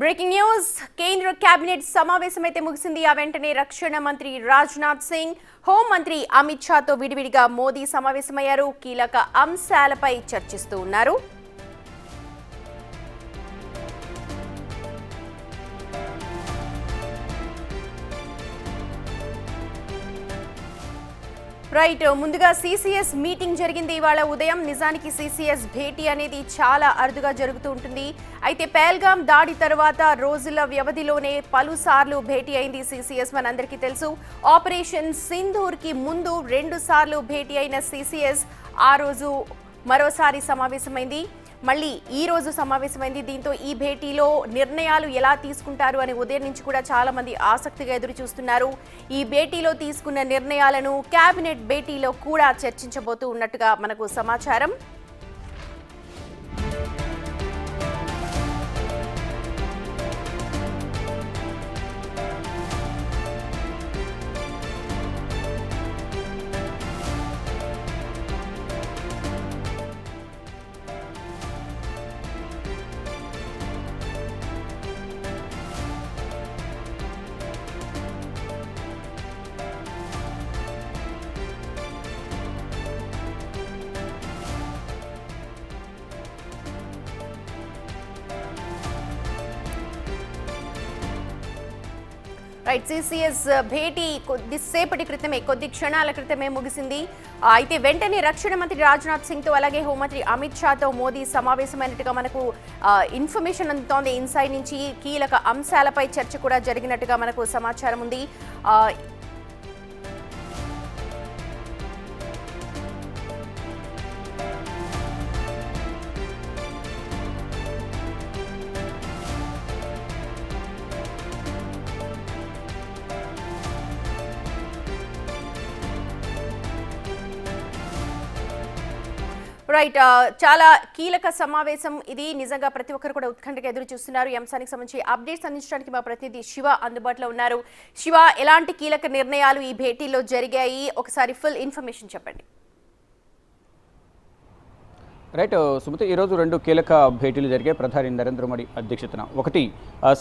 Breaking news కేంద్ర cabinet సమావేశం అయితే ముగిసింది. ఆ వెంటనే రక్షణ మంత్రి రాజ్నాథ్ సింగ్, హోం మంత్రి అమిత్ షాతో విడివిడిగా మోదీ సమావేశమయ్యారు. కీలక అంశాలపై చర్చిస్తూ ఉన్నారు. రైట్, ముందుగా సిసిఎస్ మీటింగ్ జరిగింది ఇవాళ ఉదయం. నిజానికి సిసిఎస్ భేటీ అనేది చాలా అరుదుగా జరుగుతూ ఉంటుంది. అయితే పహల్గాం దాడి తర్వాత రోజుల వ్యవధిలోనే పలుసార్లు భేటీ అయింది సిసిఎస్. మనందరికీ తెలుసు, ఆపరేషన్ సింధూర్ కి ముందు 2 సార్లు భేటీ అయిన సిసిఎస్ ఆ రోజు మరోసారి సమావేశమైంది. మళ్ళీ ఈ రోజు సమావేశమైంది. దీంతో ఈ భేటీలో నిర్ణయాలు ఎలా తీసుకుంటారు అని ఉదయం నుంచి కూడా చాలా మంది ఆసక్తిగా ఎదురు చూస్తున్నారు. ఈ భేటీలో తీసుకున్న నిర్ణయాలను కేబినెట్ భేటీలో కూడా చర్చించబోతూ ఉన్నట్టుగా మనకు సమాచారం. రైట్, సిసిఎస్ భేటీ కొద్ది క్షణాల క్రితమే ముగిసింది. అయితే వెంటనే రక్షణ మంత్రి రాజ్నాథ్ సింగ్ తో అలాగే హోంమంత్రి అమిత్ షాతో మోదీ సమావేశమైనట్టుగా మనకు ఇన్ఫర్మేషన్ అందుతోంది. ఇన్సైడ్ నుంచి కీలక అంశాలపై చర్చ కూడా జరిగినట్టుగా మనకు సమాచారం ఉంది. రైట్, చాలా కీలక సమావేశం ఇది. నిజంగా ప్రతి ఒక్కరు కూడా ఉత్కంఠగా ఎదురు చూస్తున్నారు. ఈ అంశానికి సంబంధించి అప్డేట్స్ అందించడానికి మా ప్రతినిధి శివ అందుబాటులో ఉన్నారు. శివ, ఎలాంటి కీలక నిర్ణయాలు ఈ భేటీలో జరిగాయి? ఒకసారి ఫుల్ ఇన్ఫర్మేషన్ చెప్పండి. రైట్ సుమతి, ఈరోజు 2 కీలక భేటీలు జరిగాయి ప్రధాని నరేంద్ర మోడీ అధ్యక్షతన. ఒకటి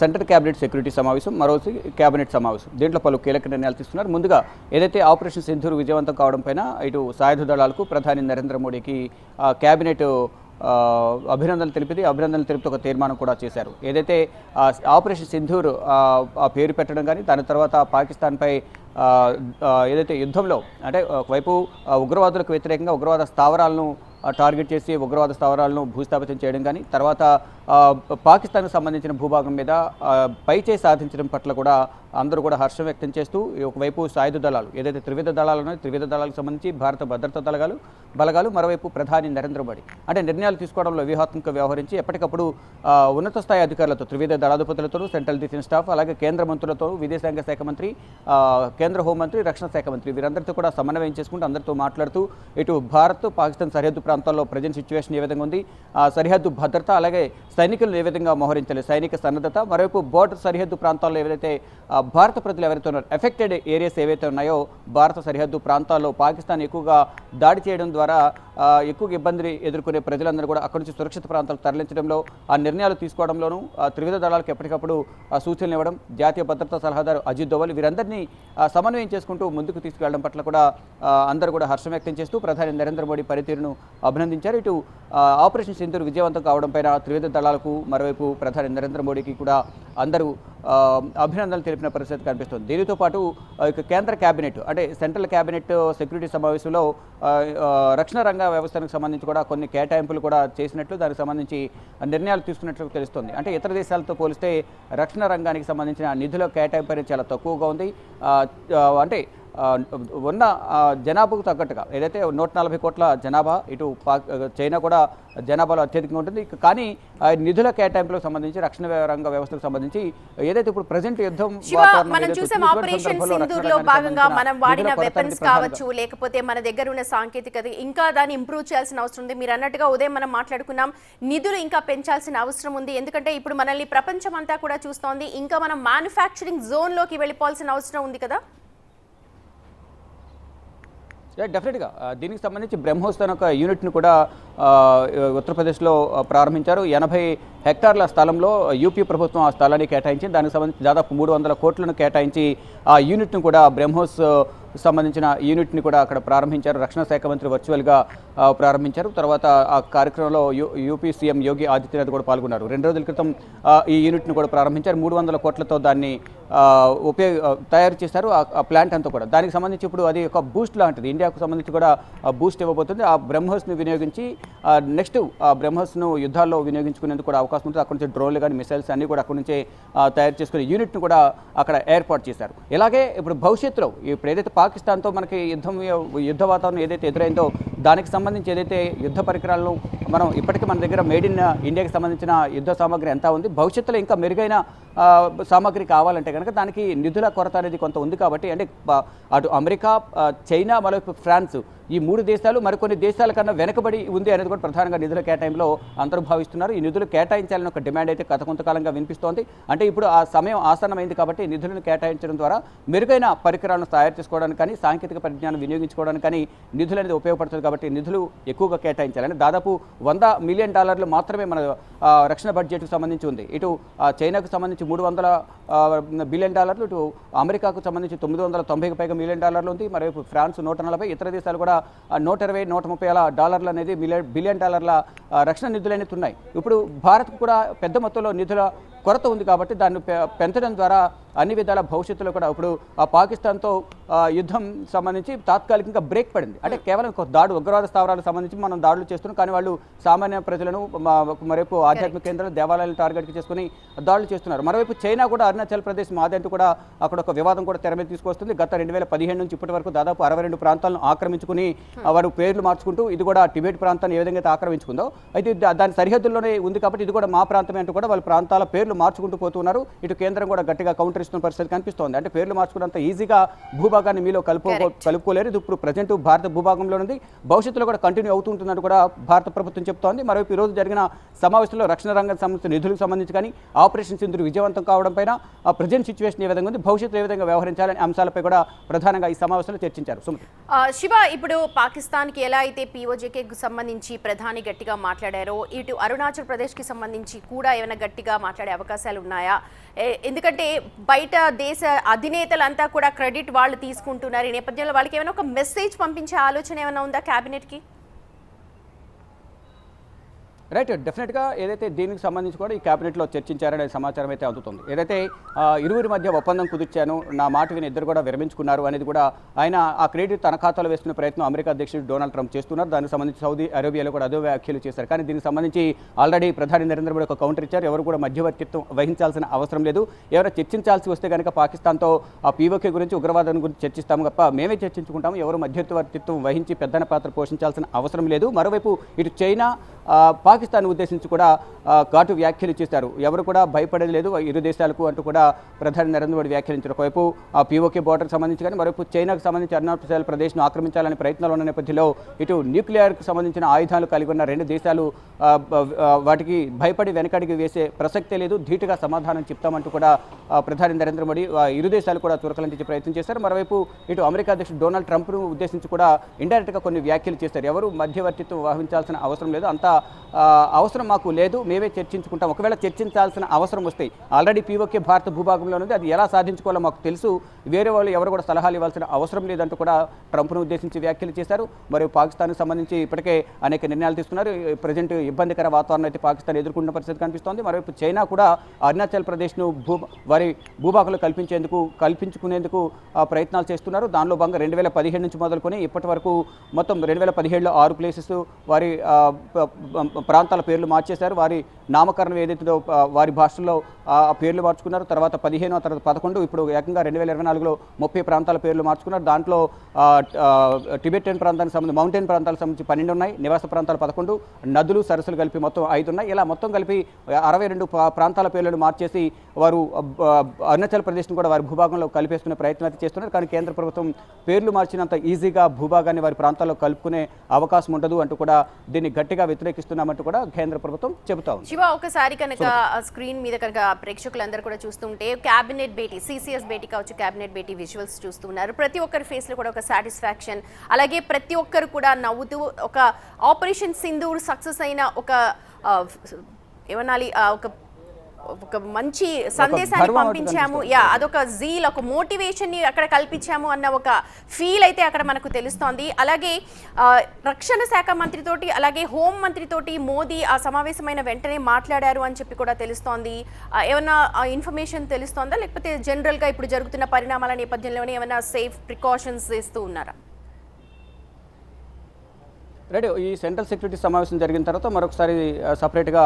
సెంట్రల్ క్యాబినెట్ సెక్యూరిటీ సమావేశం, మరోసి క్యాబినెట్ సమావేశం. దీంట్లో పలు కీలక నిర్ణయాలు తీసుకున్నారు. ముందుగా ఏదైతే ఆపరేషన్ సింధూర్ విజయవంతం కావడం పైన ఇటు సాయుధ దళాలకు ప్రధాని నరేంద్ర మోడీకి క్యాబినెట్ అభినందనలు తెలుపుతూ ఒక తీర్మానం కూడా చేశారు. ఏదైతే ఆపరేషన్ సింధూర్ ఆ పేరు పెట్టడం కానీ, దాని తర్వాత పాకిస్తాన్పై ఏదైతే యుద్ధంలో అంటే ఒకవైపు ఉగ్రవాదులకు వ్యతిరేకంగా ఉగ్రవాద స్థావరాలను టార్గెట్ చేసి ఉగ్రవాద స్థావరాలను భూస్థాపితం చేయడం కానీ, తర్వాత పాకిస్తాన్కు సంబంధించిన భూభాగం మీద పైచేయి సాధించడం పట్ల కూడా అందరూ కూడా హర్షం వ్యక్తం చేస్తూ ఒకవైపు సాయుధ దళాలు ఏదైతే త్రివిధ దళాలు ఉన్నాయో త్రివిధ దళాలకు సంబంధించి భారత భద్రతా బలగాలు, మరోవైపు ప్రధాని నరేంద్ర మోడీ అంటే నిర్ణయాలు తీసుకోవడంలో వ్యూహాత్మకంగా వ్యవహరించి ఎప్పటికప్పుడు ఉన్నత స్థాయి అధికారులతో, త్రివిధ దళాధిపతులతో, సెంట్రల్ డిఫెన్స్ స్టాఫ్, అలాగే కేంద్ర మంత్రులతో, విదేశాంగ శాఖ మంత్రి, కేంద్ర హోంమంత్రి, రక్షణ శాఖ మంత్రి వీరందరితో కూడా సమన్వయం చేసుకుంటూ అందరితో మాట్లాడుతూ ఇటు భారత్ పాకిస్తాన్ సరిహద్దు ప్రాంతాల్లో ప్రజెంట్ సిచ్యువేషన్ ఏ విధంగా ఉంది, సరిహద్దు భద్రత, అలాగే సైనికులను ఏ విధంగా మోహరించాలి, సైనిక సన్నద్ధత, మరోవైపు బోర్డర్ సరిహద్దు ప్రాంతాల్లో ఏవైతే భారత ప్రజలు ఎవరైతే ఉన్నారో ఎఫెక్టెడ్ ఏరియాస్ ఏవైతే ఉన్నాయో భారత సరిహద్దు ప్రాంతాల్లో పాకిస్తాన్ ఎక్కువగా దాడి చేయడం ద్వారా ఎక్కువగా ఇబ్బంది ఎదుర్కొనే ప్రజలందరూ కూడా అక్కడి నుంచి సురక్షిత ప్రాంతాలకు తరలించడంలో ఆ నిర్ణయాలు తీసుకోవడంలోనూ త్రివిధ దళాలకు ఎప్పటికప్పుడు సూచనలు ఇవ్వడం, జాతీయ భద్రతా సలహాదారు అజిత్ దోవల్ వీరందరినీ సమన్వయం చేసుకుంటూ ముందుకు తీసుకెళ్లడం పట్ల కూడా అందరూ కూడా హర్షం వ్యక్తం చేస్తూ ప్రధాని నరేంద్ర మోడీ పనితీరును అభినందించారు. ఇటు ఆపరేషన్ సింధూర్ విజయవంతం కావడం పైన త్రివిధ దళాలకు, మరోవైపు ప్రధాని నరేంద్ర మోడీకి కూడా అందరూ అభినందనలు తెలిపిన పరిస్థితి కనిపిస్తుంది. దీనితో పాటు కేంద్ర కేబినెట్ అంటే సెంట్రల్ కేబినెట్ సెక్యూరిటీ సమావేశంలో రక్షణ రంగ వ్యవస్థకు సంబంధించి కూడా కొన్ని కేటాయింపులు కూడా చేసినట్లు, దానికి సంబంధించి నిర్ణయాలు తీసుకున్నట్లు తెలుస్తుంది. అంటే ఇతర దేశాలతో పోలిస్తే రక్షణ రంగానికి సంబంధించిన నిధుల కేటాయింపు అనేది చాలా తక్కువగా ఉంది. అంటే ఉన్న జనాభాకు తగ్గట్టుగా ఏదైతే 140 కోట్ల జనాభా, ఇటు చైనా కూడా జనాభాలో అత్యధికంగా ఉంటుంది. కానీ నిధుల కేటాయింపులకు సంబంధించి రక్షణ రంగ వ్యవస్థకు సంబంధించి ఏదైతే ఇప్పుడు ప్రజెంట్ యుద్ధం మనం చూసాం, ఆపరేషన్ సింధూర్ లో భాగంగా మనం వాడిన వెపన్స్ కావచ్చు, లేకపోతే మన దగ్గర ఉన్న సాంకేతికత ఇంకా దాన్ని ఇంప్రూవ్ చేయాల్సిన అవసరం ఉంది. మీరు అన్నట్టుగా ఉదయం మనం మాట్లాడుకున్నాం, నిధులు ఇంకా పెంచాల్సిన అవసరం ఉంది. ఎందుకంటే ఇప్పుడు మనల్ని ప్రపంచం అంతా కూడా చూస్తోంది. ఇంకా మనం మ్యానుఫ్యాక్చరింగ్ జోన్ లోకి వెళ్ళిపోవాల్సిన అవసరం ఉంది కదా. డెఫినెట్గా దీనికి సంబంధించి బ్రహ్మోస్ అనే ఒక యూనిట్ను కూడా ఉత్తరప్రదేశ్లో ప్రారంభించారు. 80 హెక్టార్ల స్థలంలో యూపీ ప్రభుత్వం ఆ స్థలాన్ని కేటాయించి దానికి సంబంధించి దాదాపు 300 కోట్లను కేటాయించి ఆ యూనిట్ను కూడా బ్రహ్మోస్ సంబంధించిన యూనిట్ని కూడా అక్కడ ప్రారంభించారు. రక్షణ శాఖ మంత్రి వర్చువల్గా ప్రారంభించారు. తర్వాత ఆ కార్యక్రమంలో యూపీ సీఎం యోగి ఆదిత్యనాథ్ కూడా పాల్గొన్నారు. 2 రోజుల క్రితం ఈ యూనిట్ను కూడా ప్రారంభించారు. 300 కోట్లతో దాన్ని తయారు చేశారు ఆ ప్లాంట్ అంతా కూడా. దానికి సంబంధించి ఇప్పుడు అది ఒక బూస్ట్ లాంటిది, ఇండియాకు సంబంధించి కూడా బూస్ట్ ఇవ్వబోతుంది. ఆ బ్రహ్మోస్ని వినియోగించి నెక్స్ట్ ఆ బ్రహ్మోస్ను యుద్ధాల్లో వినియోగించుకునేందుకు కూడా అవకాశం ఉంటుంది. అక్కడి నుంచి డ్రోన్లు కానీ మిసైల్స్ అన్నీ కూడా అక్కడి నుంచే తయారు చేసుకునే యూనిట్ను కూడా అక్కడ ఏర్పాటు చేశారు. ఇలాగే ఇప్పుడు భవిష్యత్తులో ఇప్పుడు ఏదైతే పాకిస్తాన్తో మనకి యుద్ధ వాతావరణం ఏదైతే ఎదురైందో దానికి సంబంధించి ఏదైతే యుద్ధ పరికరాలను మనం ఇప్పటికీ మన దగ్గర మేడ్ ఇన్ ఇండియాకి సంబంధించిన యుద్ధ సామాగ్రి ఎంత ఉంది, భవిష్యత్తులో ఇంకా మెరుగైన సామాగ్రి కావాలంటే కనుక దానికి నిధుల కొరత అనేది కొంత ఉంది. కాబట్టి అంటే అటు అమెరికా, చైనా, మరోవైపు ఫ్రాన్స్, ఈ 3 దేశాలు మరికొన్ని దేశాల కన్నా వెనకబడి ఉంది అనేది కూడా ప్రధానంగా నిధుల కేటాయింపులో అంతర్భావిస్తున్నారు. ఈ నిధులు కేటాయించాలని ఒక డిమాండ్ అయితే గత కొంతకాలంగా వినిపిస్తోంది. అంటే ఇప్పుడు ఆ సమయం ఆసన్నమైంది కాబట్టి నిధులను కేటాయించడం ద్వారా మెరుగైన పరికరాలను తయారు చేసుకోవడానికి కానీ సాంకేతిక పరిజ్ఞానం వినియోగించుకోవడానికి కానీ నిధులు అనేది ఉపయోగపడుతుంది. కాబట్టి నిధులు ఎక్కువగా కేటాయించాలని దాదాపు $100 మిలియన్ మాత్రమే మన రక్షణ బడ్జెట్కు సంబంధించి ఉంది. ఇటు చైనాకు సంబంధించి $300 బిలియన్, ఇటు అమెరికాకు సంబంధించి $990కి పైగా మిలియన్ ఉంది. మరోవైపు ఫ్రాన్స్ 140, ఇతర దేశాలు కూడా $120-130 అనేది బిలియన్ రక్షణ నిధులు అనేది ఉన్నాయి. ఇప్పుడు భారత్కు కూడా పెద్ద మొత్తంలో నిధుల కొరత ఉంది కాబట్టి దాన్ని పెంచడం ద్వారా అన్ని విధాల భవిష్యత్తులో కూడా ఇప్పుడు ఆ పాకిస్తాన్తో యుద్ధం సంబంధించి తాత్కాలికంగా బ్రేక్ పడింది. అంటే కేవలం ఒక ఉగ్రవాద స్థావరాలకు సంబంధించి మనం దాడులు చేస్తున్నాం, కానీ వాళ్ళు సామాన్య ప్రజలను మరోవైపు ఆధ్యాత్మిక కేంద్రాలు, దేవాలయాలను టార్గెట్కి చేసుకుని దాడులు చేస్తున్నారు. మరోవైపు చైనా కూడా అరుణాచల్ ప్రదేశ్ మాదంటూ కూడా అక్కడ ఒక వివాదం కూడా తెర మీద తీసుకొస్తుంది. గత 2015 నుంచి ఇప్పటి వరకు దాదాపు 62 ప్రాంతాలను ఆక్రమించుకుని వారు పేర్లు మార్చుకుంటూ ఇది కూడా టిబెట్ ప్రాంతాన్ని ఏ విధంగా ఆక్రమించుకుందో అయితే దాని సరిహద్దుల్లోనే ఉంది కాబట్టి ఇది కూడా మా ప్రాంతమే అంటూ కూడా వాళ్ళ ప్రాంతాల పేర్లు మార్చుకుంటూ పోతున్నారు. ఇటు కేంద్రం కూడా గట్టిగా కౌంటర్ ఇస్తున్న పరిస్థితి కనిపిస్తోంది. అంటే పేర్లు మార్చుకున్నంత ఈజీగా భూభాగాన్ని మీలో కలుపుకోలేరు. ఇది ఇప్పుడు ప్రజెంట్ భారత భూభాగంలో ఉంది, భవిష్యత్తులో కూడా కంటిన్యూ అవుతుంటుందని కూడా భారత ప్రభుత్వం చెప్తోంది. మరోవైపు ఈ రోజు జరిగిన సమావేశంలో రక్షణ రంగానికి సంబంధించిన నిధులకు సంబంధించి కానీ ఆపరేషన్ సింధూర్ విజయవంతం కావడం పైన ఆ ప్రజెంట్ సిచ్యువేషన్ ఏ విధంగా ఉంది, భవిష్యత్తులో ఏ విధంగా వ్యవహరించాలనే అంశాలపై కూడా ప్రధానంగా ఈ సమావేశంలో చర్చించారు. సుమతి, శివ, ఇప్పుడు పాకిస్తాన్కి ఎలా అయితే పీఓజేకి సంబంధించి ప్రధాని గట్టిగా మాట్లాడారో ఇటు అరుణాచల్ ప్రదేశ్కి సంబంధించి కూడా ఏమైనా గట్టిగా మాట్లాడే అవకాశాలు ఉన్నాయా? ఎందుకంటే బయట దేశ అధినేతలంతా కూడా క్రెడిట్ వాళ్ళు తీసుకుంటున్నారు. ఈ నేపథ్యంలో వాళ్ళకి ఏమైనా ఒక మెసేజ్ పంపించే ఆలోచన ఏమైనా ఉందా క్యాబినెట్కి? రైట్, డెఫినెట్గా ఏదైతే దీనికి సంబంధించి కూడా ఈ క్యాబినెట్లో చర్చించారనే సమాచారం అయితే అందుతుంది. ఏదైతే ఇరువురి మధ్య ఒప్పందం కుదిర్చాను, నా మాట విని ఇద్దరు కూడా విరమించుకున్నారు అనేది కూడా ఆయన ఆ క్రెడిట్ తన ఖాతాలో వేసుకునే ప్రయత్నం అమెరికా అధ్యక్షుడు డొనాల్డ్ ట్రంప్ చేస్తున్నారు. దానికి సంబంధించి సౌదీ అరేబియాలో కూడా అదే వ్యాఖ్యలు చేశారు. కానీ దీనికి సంబంధించి ఆల్రెడీ ప్రధాని నరేంద్ర మోడీ ఒక కౌంటర్ ఇచ్చారు. ఎవరు కూడా మధ్యవర్తిత్వం వహించాల్సిన అవసరం లేదు. ఎవరైనా చర్చించాల్సి వస్తే కనుక పాకిస్తాన్తో ఆ పీఓకే గురించి, ఉగ్రవాదం గురించి చర్చిస్తాము తప్ప మేమే చర్చించుకుంటాము, ఎవరు మధ్యవర్తిత్వం వహించి పెద్దన పాత్ర పోషించాల్సిన అవసరం లేదు. మరోవైపు ఇటు చైనా పాకిస్తాన్ ఉద్దేశించి కూడా ఘాటు వ్యాఖ్యలు చేశారు. ఎవరు కూడా భయపడేది లేదు ఇరు దేశాలకు అంటూ కూడా ప్రధాని నరేంద్ర మోడీ వ్యాఖ్యానించారు. ఒకవైపు ఆ పీఓకే బోర్డర్కి సంబంధించి కానీ మరోవైపు చైనాకు సంబంధించి అరుణాచల్ ప్రదేశ్ను ఆక్రమించాలనే ప్రయత్నాలు ఉన్న నేపథ్యంలో ఇటు న్యూక్లియర్కి సంబంధించిన ఆయుధాలు కలిగి ఉన్న 2 దేశాలు వాటికి భయపడి వెనకడికి వేసే ప్రసక్తే లేదు, ధీటుగా సమాధానం చెప్తామంటూ కూడా ప్రధాని నరేంద్ర మోడీ ఇరు దేశాలు కూడా చురకలంటించే ప్రయత్నం చేశారు. మరోవైపు ఇటు అమెరికా అధ్యక్షుడు డొనాల్డ్ ట్రంప్ను ఉద్దేశించి కూడా ఇండైరెక్ట్గా కొన్ని వ్యాఖ్యలు చేశారు. ఎవరు మధ్యవర్తిత్వం వహించాల్సిన అవసరం లేదు, అంత అవసరం మాకు లేదు, మేమే చర్చించుకుంటాం. ఒకవేళ చర్చించాల్సిన అవసరం వస్తే ఆల్రెడీ పీఓకే భారత భూభాగంలో ఉంది, అది ఎలా సాధించుకోవాలో మాకు తెలుసు, వేరే వాళ్ళు ఎవరు కూడా సలహాలు ఇవ్వాల్సిన అవసరం లేదంటూ కూడా ట్రంప్ను ఉద్దేశించి వ్యాఖ్యలు చేశారు. మరియు పాకిస్తాన్కి సంబంధించి ఇప్పటికే అనేక నిర్ణయాలు తీసుకున్నారు. ప్రజెంట్ ఇబ్బందికర వాతావరణం అయితే పాకిస్తాన్ ఎదుర్కొన్న పరిస్థితి కనిపిస్తోంది. మరోవైపు చైనా కూడా అరుణాచల్ ప్రదేశ్ను వారి భూభాగంలో కల్పించుకునేందుకు ప్రయత్నాలు చేస్తున్నారు. దానిలో భాగంగా 2017 నుంచి మొదలుకొని ఇప్పటి వరకు మొత్తం 2017లో 6 ప్లేసెస్ వారి ప్రాంతాల పేర్లు మార్చేశారు. వారి నామకరణం ఏదైతుందో వారి భాషల్లో ఆ పేర్లు మార్చుకున్నారు. తర్వాత 15, తర్వాత 11, ఇప్పుడు ఏకంగా 2024లో 30 ప్రాంతాల పేర్లు మార్చుకున్నారు. దాంట్లో టిబెటన్ ప్రాంతానికి సంబంధించి మౌంటైన్ ప్రాంతాలకు సంబంధించి 12 ఉన్నాయి, నివాస ప్రాంతాలు 11, నదులు సరస్సులు కలిపి మొత్తం 5 ఉన్నాయి. ఇలా మొత్తం కలిపి 62 ప్రాంతాల పేర్లను మార్చేసి వారు అరుణాచల్ ప్రదేశ్ను కూడా వారి భూభాగంలో కలిపేసుకునే ప్రయత్నం అయితే చేస్తున్నారు. కానీ కేంద్ర ప్రభుత్వం పేర్లు మార్చినంత ఈజీగా భూభాగాన్ని వారి ప్రాంతాల్లో కలుపుకునే అవకాశం ఉండదు అంటూ కూడా దీన్ని గట్టిగా వ్యతిరేకిస్తున్నామంటూ కూడా కేంద్ర ప్రభుత్వం చెబుతా ఉంది. శివ, ఒకసారి కనుక స్క్రీన్ మీద కనుక ప్రేక్షకులందరూ కూడా చూస్తుంటే క్యాబినెట్ భేటీ, సిసిఎస్ భేటీ కావచ్చు, క్యాబినెట్ భేటీ విజువల్స్ చూస్తున్నారు. ప్రతి ఒక్కరి ఫేస్లో కూడా ఒక సాటిస్ఫాక్షన్, అలాగే ప్రతి ఒక్కరు కూడా నవ్వుతూ ఒక ఆపరేషన్ సింధూర్ సక్సెస్ అయిన ఒక ఏమనాలి ఒక మంచి సందేశాన్ని పంపించాము, అదొక జీల్, ఒక మోటివేషన్ ని అక్కడ కల్పించాము అన్న ఒక ఫీల్ అయితే అక్కడ మనకు తెలుస్తోంది. అలాగే రక్షణ శాఖ మంత్రితోటి అలాగే హోం మంత్రితోటి మోదీ ఆ సమావేశమైన వెంటనే మాట్లాడారు అని చెప్పి కూడా తెలుస్తోంది. ఏమన్నా ఇన్ఫర్మేషన్ తెలుస్తోందా, లేకపోతే జనరల్ గా ఇప్పుడు జరుగుతున్న పరిణామాల నేపథ్యంలోనే ఏమైనా సేఫ్ ప్రికాషన్స్ ఇస్తూ ఉన్నారా? రెడీ, ఈ సెంట్రల్ సెక్యూరిటీ సమావేశం జరిగిన తర్వాత మరొకసారి సపరేట్గా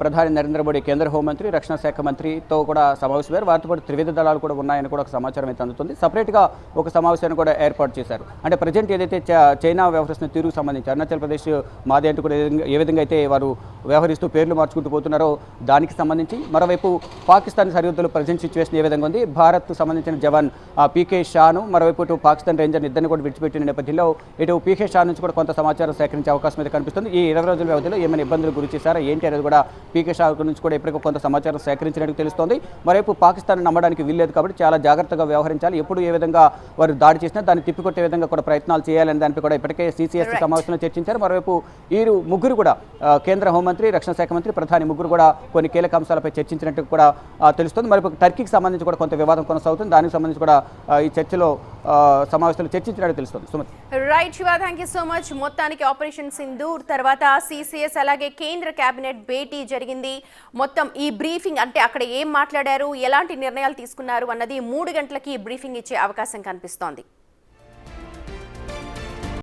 ప్రధాని నరేంద్ర మోడీ, కేంద్ర హోంమంత్రి, రక్షణ శాఖ మంత్రితో కూడా సమావేశమయ్యారు. వారితో పాటు త్రివిధ దళాలు కూడా ఉన్నాయని కూడా ఒక సమాచారం అయితే అందుతుంది. సపరేట్గా ఒక సమావేశాన్ని కూడా ఏర్పాటు చేశారు. అంటే ప్రజెంట్ ఏదైతే చైనా వ్యవహరిస్తున్న తీరుకు సంబంధించి అరుణాచల్ ప్రదేశ్ మాది అంటూ కూడా ఏ విధంగా అయితే వారు వ్యవహరిస్తూ పేర్లు మార్చుకుంటూ పోతున్నారో దానికి సంబంధించి, మరోవైపు పాకిస్తాన్ సరిహద్దులో ప్రజెంట్ సిచ్యువేషన్ ఏ విధంగా ఉంది, భారత్ సంబంధించిన జవాన్ పీకే షాను, మరోవైపు ఇటు పాకిస్తాన్ రేంజర్ ఇద్దరిని కూడా విడిచిపెట్టిన నేపథ్యంలో ఇటు పీకే షా నుంచి కూడా కొంత సమాచారం సేకరించే అవకాశం అయితే కనిపిస్తుంది. ఈ 20 రోజుల వ్యవధిలో ఏమైనా ఇబ్బందులు గురి చేశారా ఏంటి అనేది కూడా పీకే షా నుంచి కూడా ఇప్పటికీ కొంత సమాచారం సేకరించినట్టు తెలుస్తోంది. మరోవైపు పాకిస్తాన్ నమ్మడానికి వీల్లేదు కాబట్టి చాలా జాగ్రత్తగా వ్యవహరించాలి, ఎప్పుడు ఏ విధంగా వారు దాడి చేసినా దాన్ని తిప్పికొట్టే విధంగా కూడా ప్రయత్నాలు చేయాలని దానిపై కూడా ఇప్పటికే సిసిఎస్ సమావేశంలో చర్చించారు. మరోవైపు ఈ ముగ్గురు కూడా కేంద్ర హోంమంత్రి, రక్షణ శాఖ మంత్రి, ప్రధాని ముగ్గురు కూడా కొన్ని కీలక అంశాలపై చర్చించినట్టు కూడా తెలుస్తుంది. మరోవైపు టర్కీకి సంబంధించి కూడా కొంత వివాదం కొనసాగుతుంది. దానికి సంబంధించి కూడా ఈ చర్చలో సమావేశంలో చర్చించినట్టు తెలుస్తుంది. Sumathi. Right Shiva, thank you so much. మొత్తానికి ఆపరేషన్ సింధూర్ తర్వాత సిసిఎస్ అలాగే కేంద్ర కేబినెట్ భేటీ జరిగింది. మొత్తం ఈ బ్రీఫింగ్ అంటే అక్కడ ఏం మాట్లాడారు, ఎలాంటి నిర్ణయాలు తీసుకున్నారు అన్నది 3 గంటలకి బ్రీఫింగ్ ఇచ్చే అవకాశం కనిపిస్తోంది.